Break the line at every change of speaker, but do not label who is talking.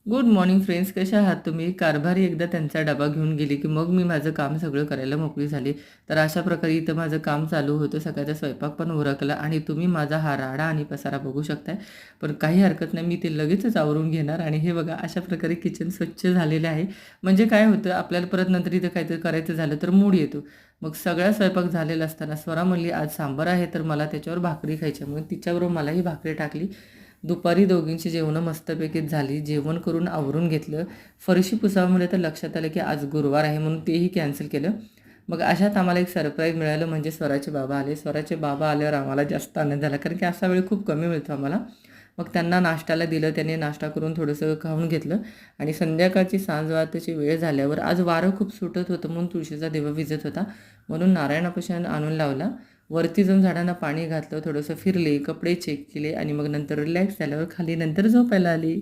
Good morning friends, कशा आहात तुम्ही? कारभारी एकदा त्यांचा डबा घेऊन गेली की मग मी माझं काम सगळं करायला मोकळी झाली. तर अशा प्रकारे इथं माझं काम चालू होतं. सकाळचा स्वयंपाक पण उरकला आणि तुम्ही माझा हा राडा आणि पसारा बघू शकताय. पण काही हरकत नाही, मी ते लगेचच आवरून घेणार. आणि हे बघा, अशा प्रकारे किचन स्वच्छ झालेलं आहे. म्हणजे काय होतं, आपल्याला परत नंतर इथं काहीतरी करायचं झालं तर मूड येतो. मग सगळा स्वयंपाक झालेला असताना स्वरा म्हणली, आज सांबार आहे तर मला त्याच्यावर भाकरी खायची, म्हणून तिच्याबरोबर मलाही भाकरी टाकली. दुपारी दोघींची जेवणं मस्तपैकी झाली. जेवण करून आवरून घेतलं. फरशी पुसावं म्हणलं तर लक्षात आलं की आज गुरुवार आहे, म्हणून तेही कॅन्सल केलं. मग अशात आम्हाला एक सरप्राईज मिळालं, म्हणजे स्वराचे बाबा आले. स्वराचे बाबा आल्यावर आम्हाला जास्त आनंद झाला, कारण की असा वेळ खूप कमी मिळतो आम्हाला. मग त्यांना नाश्त्याला दिलं. त्याने नाश्ता करून थोडंसं खाऊन घेतलं आणि संध्याकाळची सांजवातीची वेळ झाल्यावर आज वारं खूप सुटत होतं, म्हणून तुळशीचा दिवा विझत होता, म्हणून नारायणापासून आणून लावला. वरती जाऊन झाडांना पाणी घातलं, थोडंसं फिरले, कपडे चेक केले आणि मग नंतर रिलॅक्स झाल्यावर खाली नंतर झोपायला आली.